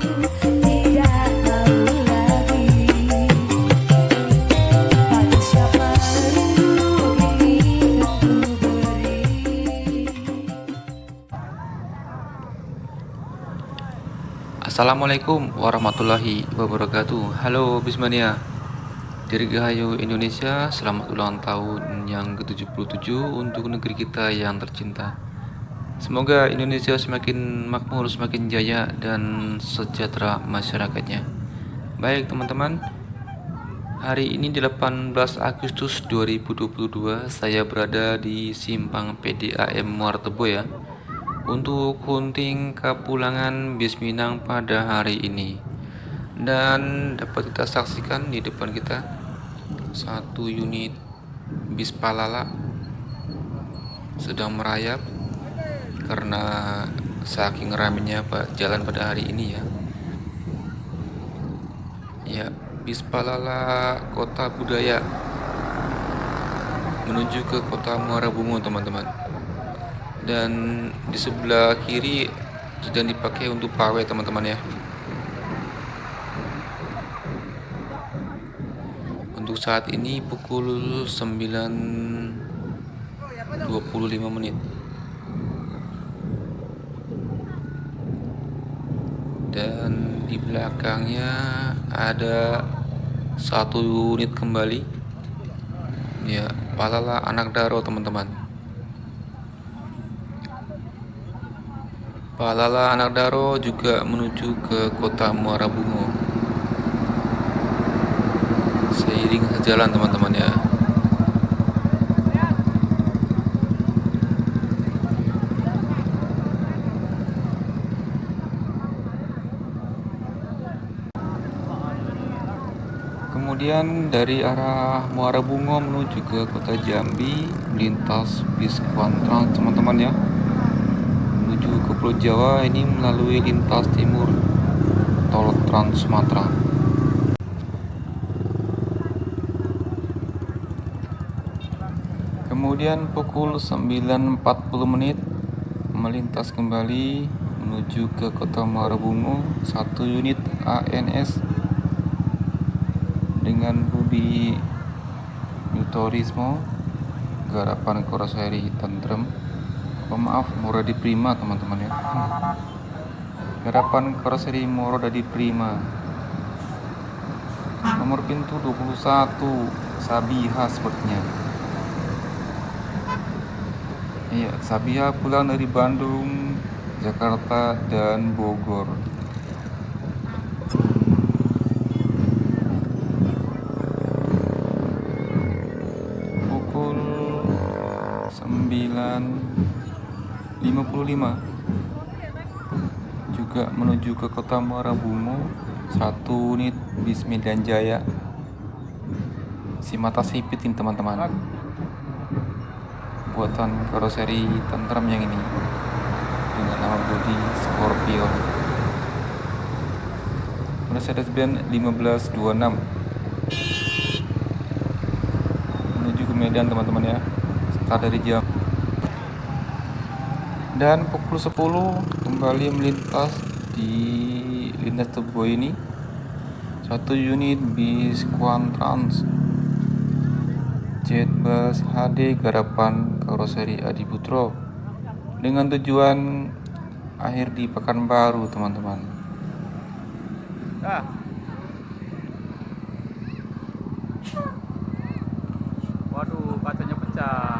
tidak tahu lagi pada siapa rindu ini kan ku beri. Assalamualaikum warahmatullahi wabarakatuh. Halo Bismania. Dirgahayu Indonesia, selamat ulang tahun yang ke-77 untuk negeri kita yang tercinta. Semoga Indonesia semakin makmur, semakin jaya dan sejahtera masyarakatnya. Baik teman-teman, hari ini 18 Agustus 2022 saya berada di Simpang PDAM Muartebo ya, untuk hunting Kapulangan bis Minang pada hari ini. Dan dapat kita saksikan di depan kita satu unit bis Palala sedang merayap karena saking ramainya jalan pada hari ini ya. Ya, bis Palala Kota Budaya menuju ke Kota Muara Bungo teman-teman. Dan di sebelah kiri sedang dipakai untuk pawai teman-teman ya. Untuk saat ini pukul 9.25 menit. Dan di belakangnya ada satu unit kembali. Ya, Palala Anak Daro teman-teman. Palala Anak Daro juga menuju ke Kota Muara Bungo. Seiring sejalan teman-teman ya. Kemudian dari arah Muara Bungo menuju ke Kota Jambi, lintas bis Kuantrans teman-teman ya. Menuju ke Pulau Jawa ini melalui lintas timur tol Trans Sumatera. Kemudian pukul 9.40 menit melintas kembali menuju ke Kota Muara Bungo satu unit ANS dengan budi Turismo Garapan Koroseri Tentrem. Maaf, Muradi Prima teman-teman ya. Garapan Koroseri Muradi Prima. Nomor pintu 21 Sabiha sepertinya. Iya, Sabiha pulang dari Bandung, Jakarta, dan Bogor. Pukul 9.55 juga menuju ke Kota Muara Bungo satu unit bis Medan Jaya Simata Sipit ini teman-teman, buatan karoseri Tentrem yang ini dengan nama bodi Scorpion Mercedes-Benz 1526 menuju ke Medan teman-teman ya, start dari jam. Dan pukul 10 kembali melintas di lintas Tebo ini satu unit bis Kuantrans Jetbus HD Garapan Karoseri Adiputro dengan tujuan akhir di Pekanbaru teman-teman. Waduh, kacanya pecah.